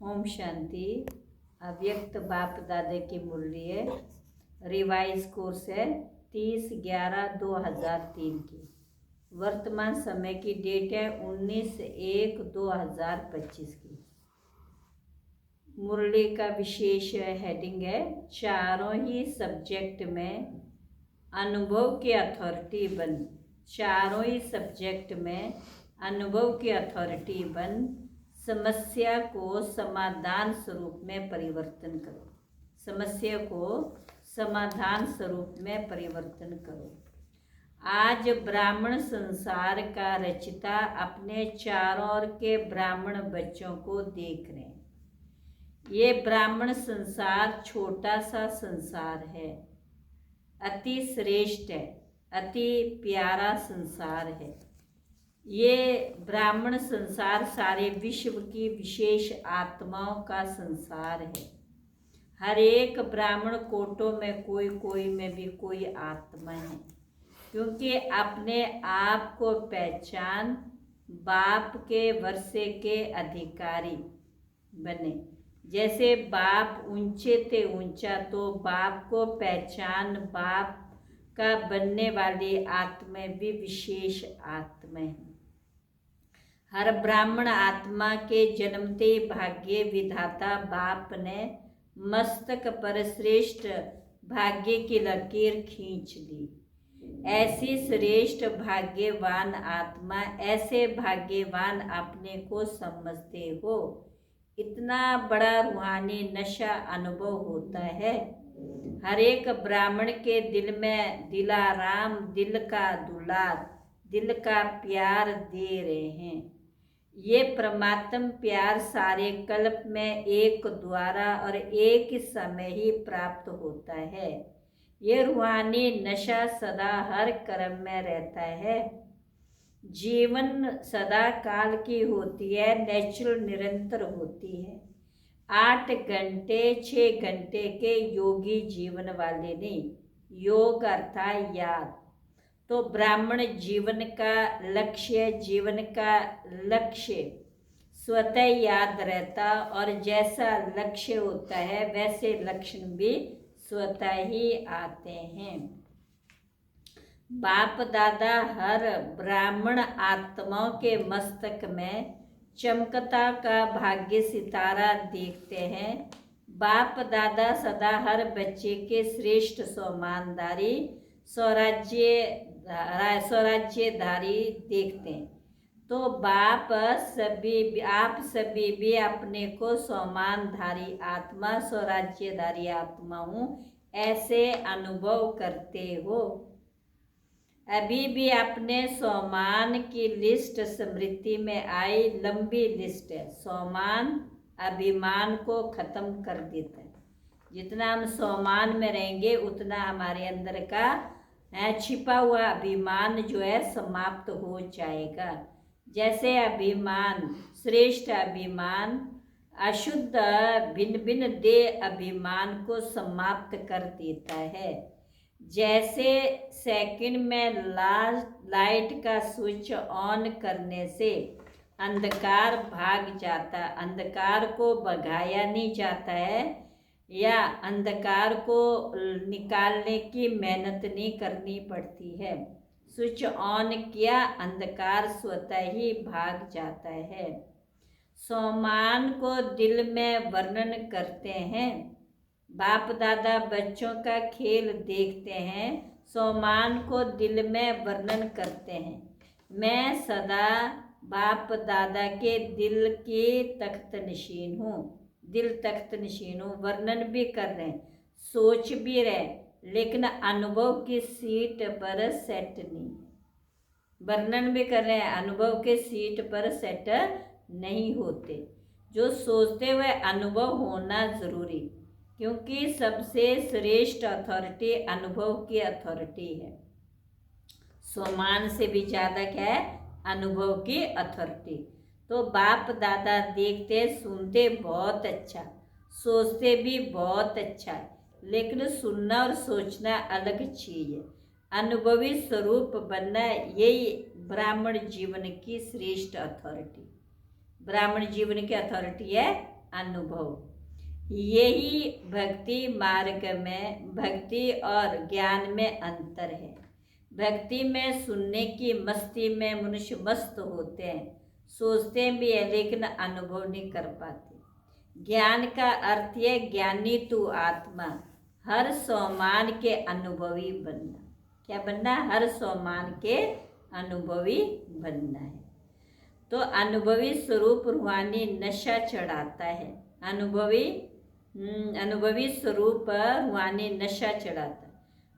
ओम शांति। अव्यक्त बाप दादा की मुरली रिवाइज कोर्स है 30/11/2003 की। वर्तमान समय की डेट है 19/1/2025 की। मुरली का विशेष हेडिंग है चारों ही सब्जेक्ट में अनुभव की अथॉरिटी बन। चारों ही सब्जेक्ट में अनुभव की अथॉरिटी बन समस्या को समाधान स्वरूप में परिवर्तन करो। समस्या को समाधान स्वरूप में परिवर्तन करो। आज ब्राह्मण संसार का रचिता अपने चारों ओर के ब्राह्मण बच्चों को देख रहे हैं। ये ब्राह्मण संसार छोटा सा संसार है, अति श्रेष्ठ है, अति प्यारा संसार है। ये ब्राह्मण संसार सारे विश्व की विशेष आत्माओं का संसार है। हर एक ब्राह्मण कोटों में कोई कोई में भी कोई आत्मा है, क्योंकि अपने आप को पहचान बाप के वर्षे के अधिकारी बने। जैसे बाप ऊंचे थे ऊंचा, तो बाप को पहचान बाप का बनने वाली आत्मा भी विशेष आत्मा है। हर ब्राह्मण आत्मा के जन्मते भाग्य विधाता बाप ने मस्तक पर श्रेष्ठ भाग्य की लकीर खींच दी। ऐसी श्रेष्ठ भाग्यवान आत्मा, ऐसे भाग्यवान अपने को समझते हो। इतना बड़ा रूहानी नशा अनुभव होता है। हर एक ब्राह्मण के दिल में दिलाराम, दिल का दुलार, दिल का प्यार दे रहे हैं। ये परमात्म प्यार सारे कल्प में एक द्वारा और एक समय ही प्राप्त होता है। ये रूहानी नशा सदा हर कर्म में रहता है। जीवन सदा काल की होती है, नेचुरल निरंतर होती है। 8 घंटे 6 घंटे के योगी जीवन वाले नहीं। योग अर्थात याद। तो ब्राह्मण जीवन का लक्ष्य स्वतः याद रहता, और जैसा लक्ष्य होता है वैसे लक्षण भी स्वतः ही आते हैं। बाप दादा हर ब्राह्मण आत्माओं के मस्तक में चमकता का भाग्य सितारा देखते हैं। बाप दादा सदा हर बच्चे के श्रेष्ठ सम्मानधारी स्वराज्यधारी देखते हैं। तो आप सभी भी अपने को सम्मानधारी आत्मा, स्वराज्यधारी आत्मा हूँ ऐसे अनुभव करते हो। अभी भी अपने सम्मान की लिस्ट स्मृति में आई, लंबी लिस्ट है। सम्मान अभिमान को खत्म कर देता है। जितना हम सम्मान में रहेंगे उतना हमारे अंदर का छिपा हुआ अभिमान जो है समाप्त हो जाएगा। जैसे अभिमान, श्रेष्ठ अभिमान अशुद्ध भिन्न भिन्न देह अभिमान को समाप्त कर देता है। जैसे सेकंड में लाइट का स्विच ऑन करने से अंधकार भाग जाता, अंधकार को भगाया नहीं जाता है, या अंधकार को निकालने की मेहनत नहीं करनी पड़ती है। स्विच ऑन किया, अंधकार स्वतः ही भाग जाता है। सम्मान को दिल में वर्णन करते हैं। बाप दादा बच्चों का खेल देखते हैं, सम्मान को दिल में वर्णन करते हैं। मैं सदा बाप दादा के दिल की तख्त नशीन हूँ, दिल तख्त नशीन हूँ। वर्णन भी कर रहे हैं, सोच भी रहे, लेकिन अनुभव की सीट पर सेट नहीं। वर्णन भी कर रहे हैं, अनुभव के सीट पर सेट नहीं होते। जो सोचते हुए अनुभव होना जरूरी, क्योंकि सबसे श्रेष्ठ अथॉरिटी अनुभव की अथॉरिटी है। सम्मान से भी ज़्यादा क्या है? अनुभव की अथॉरिटी। तो बाप दादा देखते सुनते बहुत अच्छा, सोचते भी बहुत अच्छा है, लेकिन सुनना और सोचना अलग चीज़ है। अनुभवी स्वरूप बनना, यही ब्राह्मण जीवन की श्रेष्ठ अथॉरिटी। ब्राह्मण जीवन की अथॉरिटी है अनुभव। यही भक्ति मार्ग में भक्ति और ज्ञान में अंतर है। भक्ति में सुनने की मस्ती में मनुष्य मस्त होते हैं, सोचते भी है लेकिन अनुभव नहीं कर पाते। ज्ञान का अर्थ है ज्ञानी तू आत्मा, हर सोमान के अनुभवी बनना। क्या बनना? हर सोमान के अनुभवी बनना है। तो अनुभवी स्वरूप रूहानी नशा चढ़ाता है। अनुभवी स्वरूप रूहानी नशा चढ़ाता है।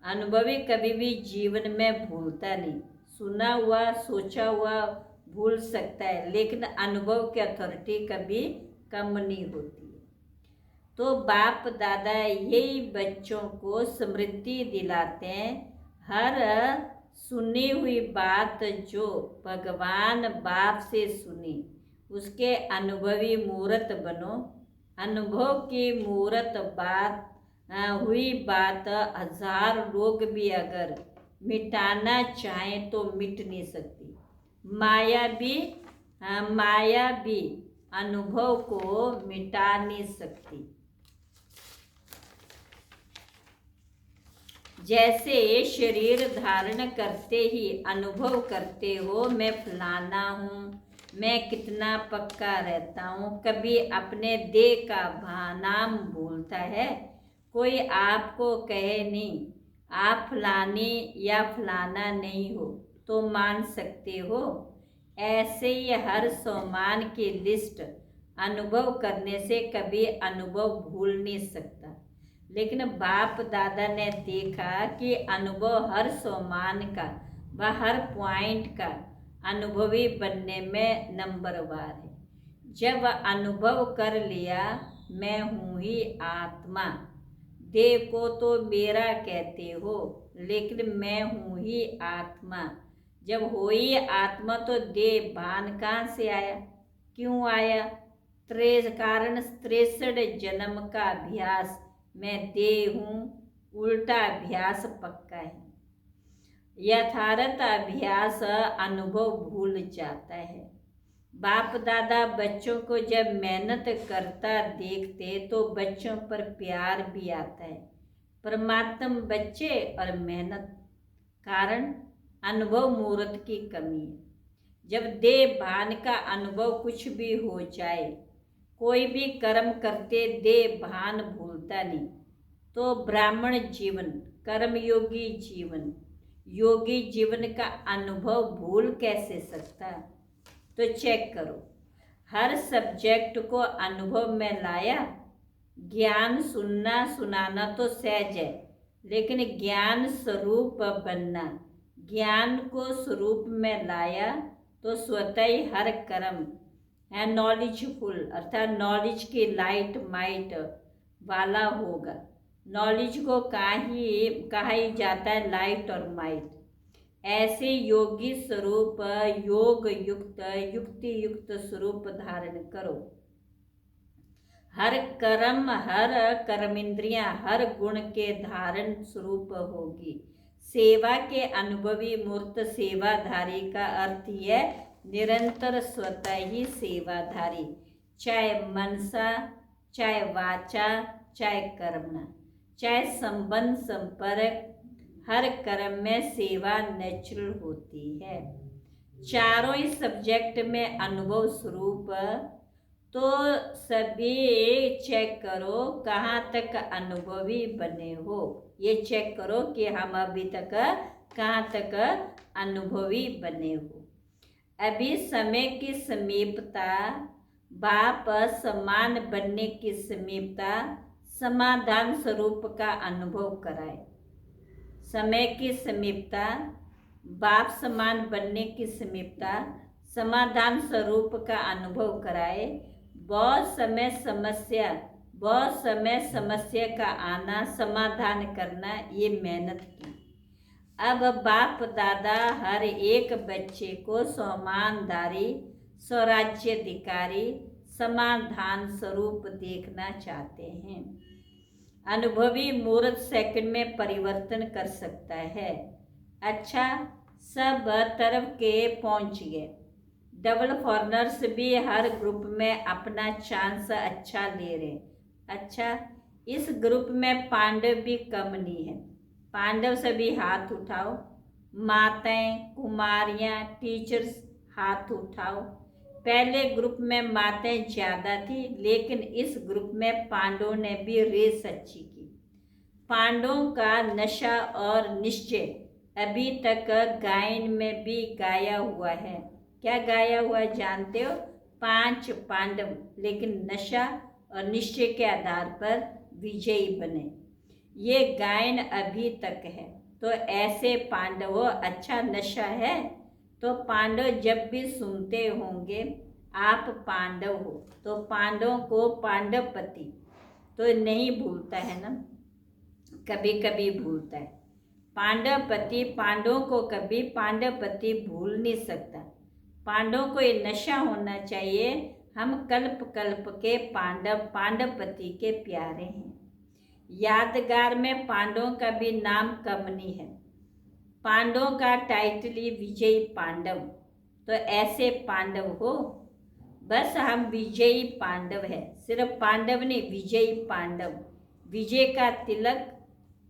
अनुभवी कभी भी जीवन में भूलता नहीं। सुना हुआ सोचा हुआ भूल सकता है, लेकिन अनुभव की अथॉरिटी कभी कम नहीं होती है। तो बाप दादा यही बच्चों को स्मृति दिलाते हैं। हर सुनी हुई बात जो भगवान बाप से सुनी उसके अनुभवी मूर्त बनो। अनुभव की मूर्त बात हुई बात 1000 लोग भी अगर मिटाना चाहें तो मिट नहीं सकती। माया भी अनुभव को मिटा नहीं सकती। जैसे शरीर धारण करते ही अनुभव करते हो, मैं फलाना हूँ, मैं कितना पक्का रहता हूँ। कभी अपने देह का नाम भूलता है। कोई आपको कहे नहीं आप फलानी या फलाना नहीं हो तो मान सकते हो। ऐसे ही हर सोमान की लिस्ट अनुभव करने से कभी अनुभव भूल नहीं सकता। लेकिन बाप दादा ने देखा कि अनुभव हर सोमान का व हर पॉइंट का अनुभवी बनने में नंबरवार है। जब अनुभव कर लिया मैं हूँ ही आत्मा, देह को तो मेरा कहते हो लेकिन मैं हूँ ही आत्मा। जब हो ही आत्मा तो देह भान कहाँ से आया, क्यों आया? कारण 63 जन्म का अभ्यास मैं देह हूँ, उल्टा अभ्यास पक्का है। यथार्थ अभ्यास अनुभव भूल जाता है। बाप दादा बच्चों को जब मेहनत करता देखते तो बच्चों पर प्यार भी आता है। परमात्मा बच्चे और मेहनत, कारण अनुभव मूर्त की कमी है। जब देह भान का अनुभव कुछ भी हो जाए, कोई भी कर्म करते देह भान भूलता नहीं, तो ब्राह्मण जीवन, कर्मयोगी जीवन, योगी जीवन का अनुभव भूल कैसे सकता? तो चेक करो, हर सब्जेक्ट को अनुभव में लाया। ज्ञान सुनना सुनाना तो सहज है, लेकिन ज्ञान स्वरूप बनना, ज्ञान को स्वरूप में लाया तो स्वतः ही हर कर्म है नॉलेजफुल, अर्थात नॉलेज की लाइट माइट वाला होगा। नॉलेज को कहा ही जाता है लाइट और माइट। ऐसे योगी स्वरूप योग युक्त युक्ति युक्त स्वरूप धारण करो। हर कर्मेंद्रियां हर गुण के धारण स्वरूप होगी। सेवा के अनुभवी मूर्त सेवाधारी का अर्थ है निरंतर स्वतः ही सेवाधारी, चाहे मनसा, चाहे वाचा, चाहे कर्मणा, चाहे संबंध संपर्क, हर कर्म में सेवा नेचुरल होती है। चारों ही सब्जेक्ट में अनुभव स्वरूप, तो सभी चेक करो कहाँ तक अनुभवी बने हो। ये चेक करो कि हम अभी तक कहाँ तक अनुभवी बने हो। अभी समय की समीपता, बाप समान बनने की समीपता, समाधान स्वरूप का अनुभव कराए। समय की समीपता, बाप समान बनने की समीपता, समाधान स्वरूप का अनुभव कराए। बहुत समय समस्या का आना, समाधान करना, ये मेहनत की। अब बाप दादा हर एक बच्चे को समानदारी, स्वराज्याधिकारी, समाधान स्वरूप देखना चाहते हैं। अनुभवी मूर्त सेकंड में परिवर्तन कर सकता है। अच्छा, सब तरफ के पहुंच गए। डबल फॉरनर्स भी हर ग्रुप में अपना चांस अच्छा ले रहे। अच्छा, इस ग्रुप में पांडव भी कम नहीं है। पांडव सभी हाथ उठाओ। माताएं, कुमारियां, टीचर्स हाथ उठाओ। पहले ग्रुप में माताएं ज़्यादा थी, लेकिन इस ग्रुप में पांडवों ने भी रेस अच्छी की। पांडवों का नशा और निश्चय अभी तक गायन में भी गाया हुआ है। क्या गाया हुआ है जानते हो? 5 पांडव, लेकिन नशा और निश्चय के आधार पर विजयी बने। ये गायन अभी तक है। तो ऐसे पांडवों, अच्छा नशा है तो पांडव जब भी सुनते होंगे आप पांडव हो, तो पांडवों को पांडवपति तो नहीं भूलता है ना, कभी कभी भूलता है। पांडवपति पांडवों को कभी पांडवपति भूल नहीं सकता। पांडवों को ये नशा होना चाहिए, हम कल्प कल्प के पांडव पांडवपति के प्यारे हैं। यादगार में पांडवों का भी नाम कम नहीं है। पांडवों का टाइटल ही विजयी पांडव। तो ऐसे पांडव हो, बस हम विजयी पांडव है। सिर्फ पांडव नहीं, विजयी पांडव। विजय का तिलक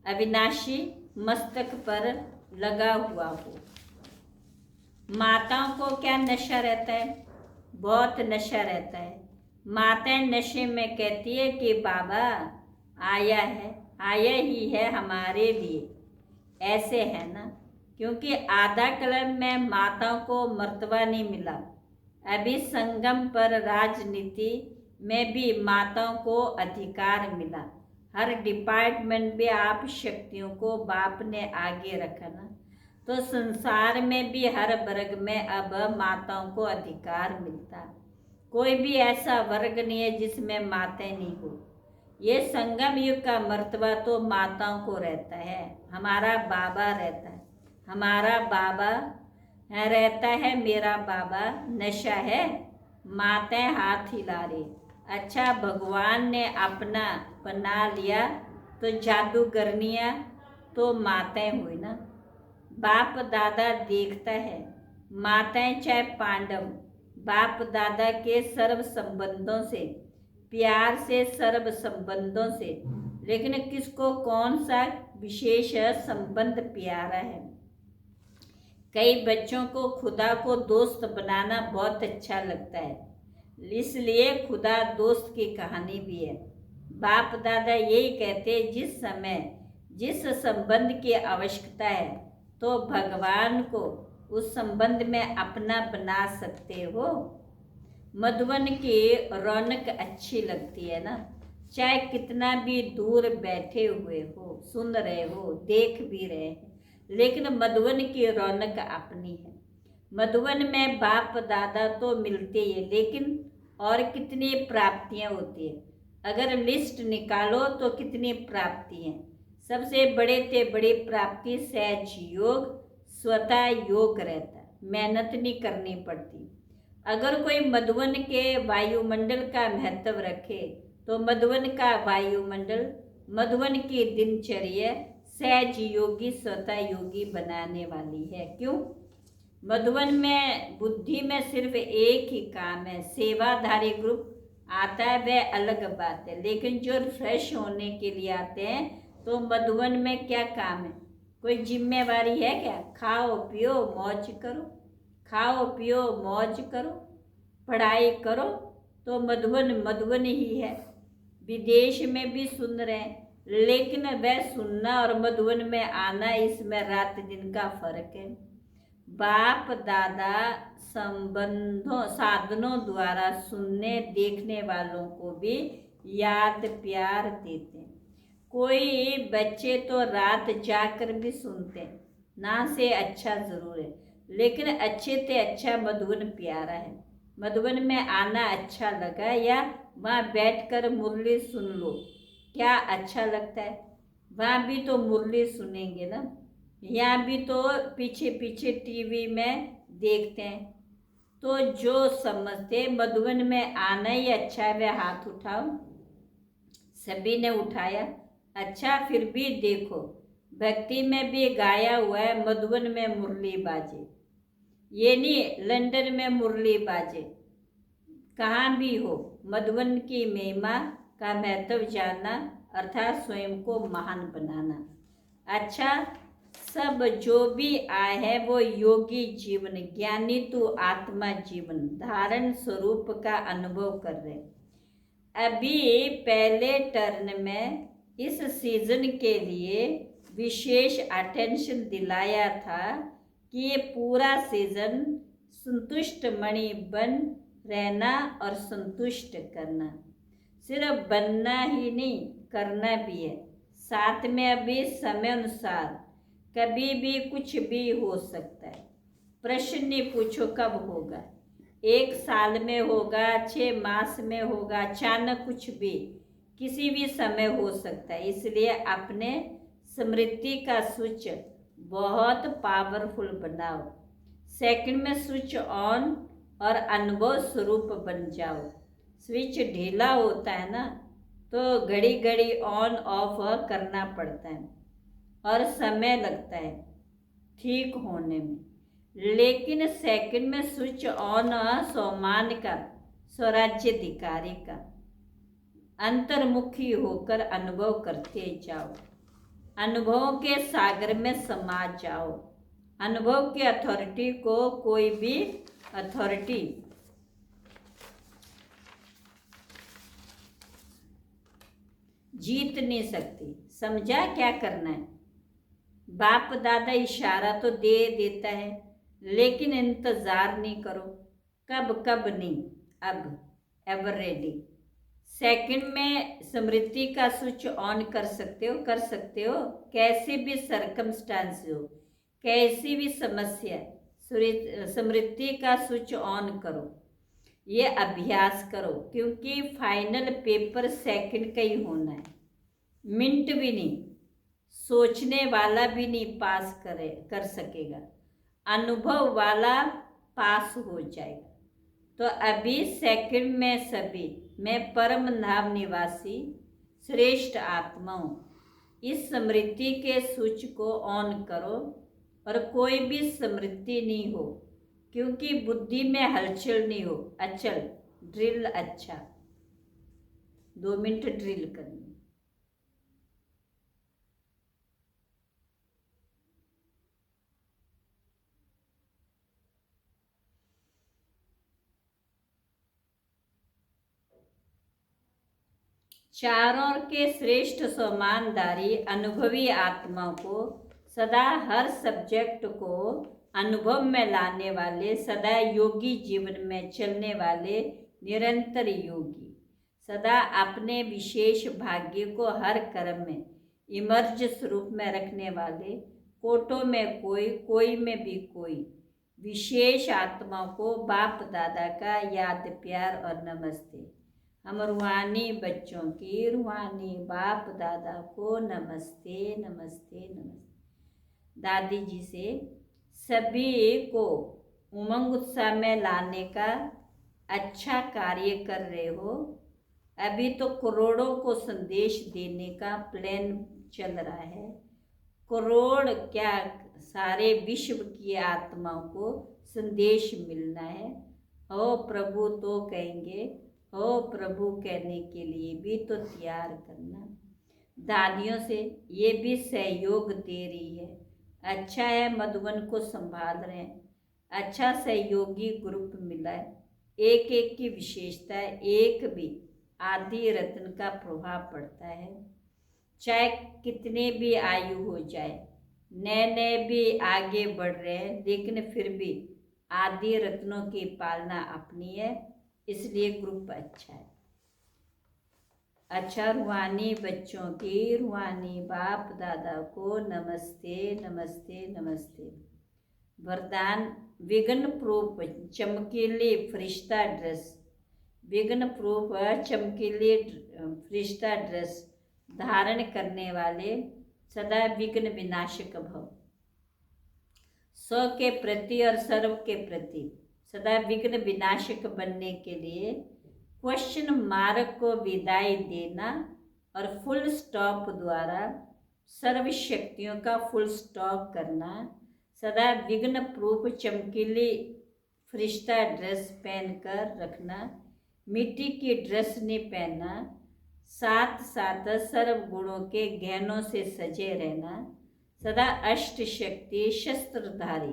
अविनाशी मस्तक पर लगा हुआ हो। माताओं को क्या नशा रहता है? बहुत नशा रहता है। माताएं नशे में कहती है कि बाबा आया है, आया ही है हमारे लिए। ऐसे है ना, क्योंकि आधा कलम में माताओं को मर्तबा नहीं मिला। अभी संगम पर राजनीति में भी माताओं को अधिकार मिला। हर डिपार्टमेंट में आप शक्तियों को बाप ने आगे रखा ना, तो संसार में भी हर वर्ग में अब माताओं को अधिकार मिलता। कोई भी ऐसा वर्ग नहीं है जिसमें माताएं नहीं हो। ये संगम युग का मर्तबा तो माताओं को रहता है। हमारा बाबा रहता है, हमारा बाबा रहता है, मेरा बाबा नशा है, माताएं हाथ हिला रही। अच्छा, भगवान ने अपना बना लिया तो जादूगरनियाँ तो माताएं हुई ना। बाप दादा देखता है, माताएं चाहे पांडव, बाप दादा के सर्व संबंधों से, प्यार से, सर्व संबंधों से, लेकिन किसको कौन सा विशेष संबंध प्यारा है। कई बच्चों को खुदा को दोस्त बनाना बहुत अच्छा लगता है, इसलिए खुदा दोस्त की कहानी भी है। बाप दादा यही कहते, जिस समय जिस संबंध की आवश्यकता है तो भगवान को उस संबंध में अपना बना सकते हो। मधुबन की रौनक अच्छी लगती है ना, चाहे कितना भी दूर बैठे हुए हो, सुन रहे हो, देख भी रहे हैं, लेकिन मधुबन की रौनक अपनी है। मधुबन में बाप दादा तो मिलते ही है, लेकिन और कितनी प्राप्तियां होती है। अगर लिस्ट निकालो तो कितनी प्राप्ति हैं। सबसे बड़े से बड़ी प्राप्ति सहज योग, स्वतः योग रहता है, मेहनत नहीं करनी पड़ती। अगर कोई मधुबन के वायुमंडल का महत्व रखे तो मधुबन का वायुमंडल, मधुबन की दिनचर्या सहज योगी, स्वतः योगी बनाने वाली है। क्यों? मधुबन में बुद्धि में सिर्फ एक ही काम है, सेवाधारी ग्रुप आता है वह अलग बात है, लेकिन जो फ्रेश होने के लिए आते हैं तो मधुबन में क्या काम है? कोई जिम्मेवारी है क्या? खाओ पियो मौज करो, खाओ पियो मौज करो, पढ़ाई करो, तो मधुबन मधुबन ही है। विदेश में भी सुन रहे हैं, लेकिन वह सुनना और मधुबन में आना, इसमें रात दिन का फर्क है। बाप दादा संबंधों साधनों द्वारा सुनने देखने वालों को भी याद प्यार देते हैं। कोई बच्चे तो रात जाकर भी सुनते हैं, ना से अच्छा ज़रूर है, लेकिन अच्छे से अच्छा मधुबन प्यारा है। मधुबन में आना अच्छा लगा, या वहाँ बैठकर मुरली सुन लो, क्या अच्छा लगता है? वहाँ भी तो मुरली सुनेंगे ना, यहाँ भी तो पीछे पीछे टीवी में देखते हैं। तो जो समझते मधुबन में आना ही अच्छा है वह हाथ उठाओ। सभी ने उठाया। अच्छा, फिर भी देखो, भक्ति में भी गाया हुआ है मधुबन में मुरली बाजे। ये नहीं लंदन में मुरली बाजे, कहाँ भी हो, मधुबन की महिमा का महत्व जानना अर्थात स्वयं को महान बनाना। अच्छा, सब जो भी आए हैं वो योगी जीवन, ज्ञानी तो आत्मा जीवन धारण स्वरूप का अनुभव कर रहे। अभी पहले टर्न में इस सीजन के लिए विशेष अटेंशन दिलाया था कि ये पूरा सीजन संतुष्ट मणि बन रहना और संतुष्ट करना, सिर्फ बनना ही नहीं करना भी है साथ में। अभी समय अनुसार कभी भी कुछ भी हो सकता है। प्रश्न नहीं पूछो कब होगा, 1 साल में होगा, 6 मास में होगा, अचानक कुछ भी किसी भी समय हो सकता है। इसलिए अपने स्मृति का स्विच बहुत पावरफुल बनाओ, सेकंड में स्विच ऑन और अनुभव स्वरूप बन जाओ। स्विच ढीला होता है ना, तो घड़ी घड़ी ऑन ऑफ करना पड़ता है और समय लगता है ठीक होने में, लेकिन सेकंड में स्विच ऑन स्वमान का, स्वराज्याधिकारी का अंतर्मुखी होकर अनुभव करते जाओ। अनुभवों के सागर में समा जाओ। अनुभव की अथॉरिटी को कोई भी अथॉरिटी जीत नहीं सकती। समझा क्या करना है? बाप दादा इशारा तो दे देता है, लेकिन इंतजार नहीं करो। कब नहीं, अब एवर रेडी। सेकंड में स्मृति का स्विच ऑन कर सकते हो, कैसे भी सरकमस्टांस हो, कैसी भी समस्या, स्मृति का स्विच ऑन करो। ये अभ्यास करो, क्योंकि फाइनल पेपर सेकंड का ही होना है। मिनट भी नहीं, सोचने वाला भी नहीं पास कर सकेगा, अनुभव वाला पास हो जाएगा। तो अभी सेकंड में सभी, मैं परम धाम निवासी श्रेष्ठ आत्मा हूँ। इस स्मृति के स्विच को ऑन करो और कोई भी स्मृति नहीं हो, क्योंकि बुद्धि में हलचल नहीं हो। अचल ड्रिल। अच्छा 2 मिनट ड्रिल करनी। चारों के श्रेष्ठ सम्मानधारी अनुभवी आत्मा को सदा हर सब्जेक्ट को अनुभव में लाने वाले, सदा योगी जीवन में चलने वाले निरंतर योगी, सदा अपने विशेष भाग्य को हर कर्म में इमर्ज स्वरूप में रखने वाले, कोटों में कोई में भी कोई विशेष आत्मा को बाप दादा का याद प्यार और नमस्ते। हम रूहानी बच्चों की रूहानी बाप दादा को नमस्ते नमस्ते नमस्ते। दादी जी से सभी को उमंग उत्साह में लाने का अच्छा कार्य कर रहे हो। अभी तो करोड़ों को संदेश देने का प्लान चल रहा है। करोड़ क्या, सारे विश्व की आत्माओं को संदेश मिलना है। ओ प्रभु तो कहेंगे, ओ प्रभु कहने के लिए भी तो तैयार करना। दादियों से ये भी सहयोग दे रही है। अच्छा है मधुबन को संभाल रहे हैं, अच्छा सहयोगी ग्रुप मिला है। एक एक की विशेषता है, एक भी आदि रत्न का प्रभाव पड़ता है। चाहे कितने भी आयु हो जाए, नए नए भी आगे बढ़ रहे हैं, लेकिन फिर भी आदि रत्नों की पालना अपनी है, इसलिए ग्रुप अच्छा है। अच्छा, रूहानी बच्चों की रूहानी बाप दादा को नमस्ते नमस्ते नमस्ते। वरदान विघ्न प्रूफ चमकीली फरिश्ता ड्रेस, विघ्न प्रूफ चमकीली फरिश्ता ड्रेस धारण करने वाले सदा विघ्न विनाशक भव। स्व के प्रति और सर्व के प्रति सदा विघ्न विनाशक बनने के लिए क्वेश्चन मार्क को विदाई देना और फुल स्टॉप द्वारा सर्व शक्तियों का फुल स्टॉप करना, सदा विघ्न प्रूफ चमकीली फरिश्ता ड्रेस पहनकर रखना, मिट्टी की ड्रेस नहीं पहनना, साथ साथ सर्व गुणों के गहनों से सजे रहना, सदा अष्ट शक्ति शस्त्रधारी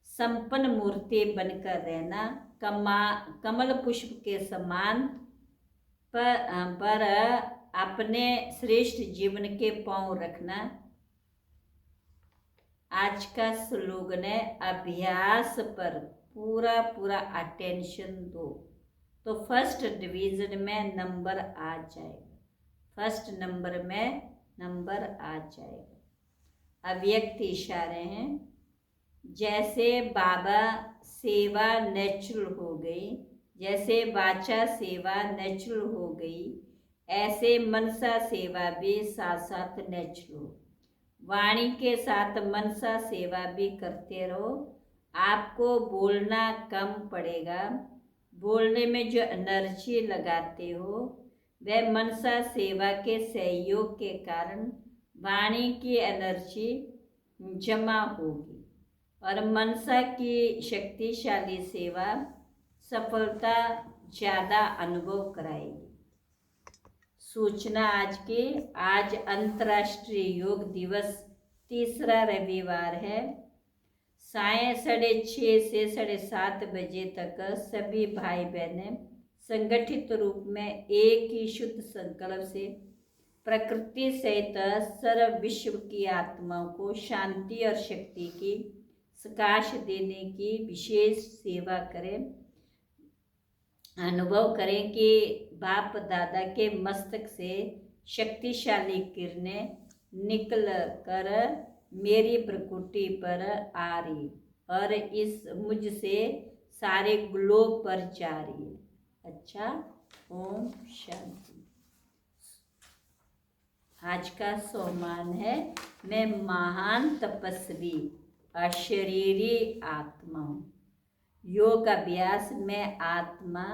संपन्न मूर्ति बनकर रहना, कमल पुष्प के समान पर अपने श्रेष्ठ जीवन के पांव रखना। आज का स्लोगन है अभ्यास पर पूरा अटेंशन दो, तो फर्स्ट डिवीजन में नंबर आ जाएगा, फर्स्ट नंबर में नंबर आ जाएगा। अव्यक्त इशारे हैं, जैसे बाबा सेवा नेचुरल हो गई, जैसे वाचा सेवा नेचुरल हो गई, ऐसे मनसा सेवा भी साथ साथ नेचुरल हो। वाणी के साथ मनसा सेवा भी करते रहो, आपको बोलना कम पड़ेगा। बोलने में जो एनर्जी लगाते हो वह मनसा सेवा के सहयोग के कारण वाणी की एनर्जी जमा होगी और मनसा की शक्तिशाली सेवा सफलता ज़्यादा अनुभव कराएगी। सूचना आज की, आज अंतर्राष्ट्रीय योग दिवस तीसरा रविवार है। साय 6:30 से 7:30 बजे तक सभी भाई बहनें संगठित रूप में एक ही शुद्ध संकल्प से प्रकृति सहित सर्व विश्व की आत्माओं को शांति और शक्ति की प्रकाश देने की विशेष सेवा करें। अनुभव करें कि बाप दादा के मस्तक से शक्तिशाली किरणें निकल कर मेरी प्रकृति पर आ रही और इस मुझसे सारे ग्लोब पर जा रही है। अच्छा, ओम शांति। आज का सोमान है, मैं महान तपस्वी अशरीरी आत्मा हूँ। योग अभ्यास में आत्मा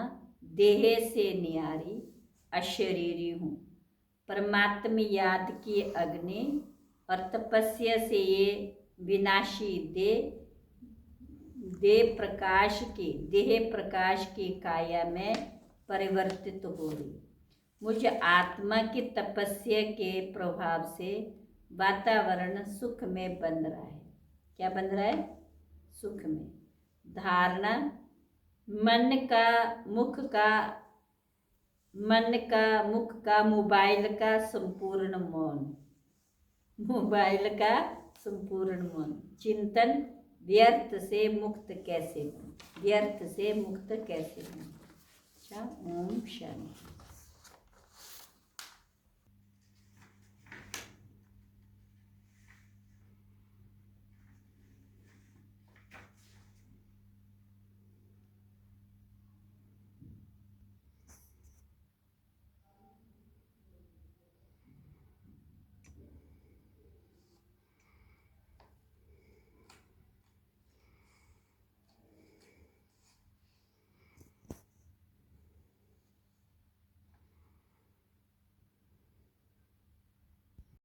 देह से न्यारी अशरीरी हूँ। परमात्मा याद की अग्नि और तपस्या से ये विनाशी देह प्रकाश की काया में परिवर्तित हो रही। मुझ आत्मा की तपस्या के प्रभाव से वातावरण सुख में बन रहा है। क्या बन रहा है? सुख में। धारणा, मन का मुख का मोबाइल का संपूर्ण मौन, मोबाइल का संपूर्ण मौन। चिंतन, व्यर्थ से मुक्त कैसे बने, व्यर्थ से मुक्त कैसे बने। अच्छा, ओम शांति।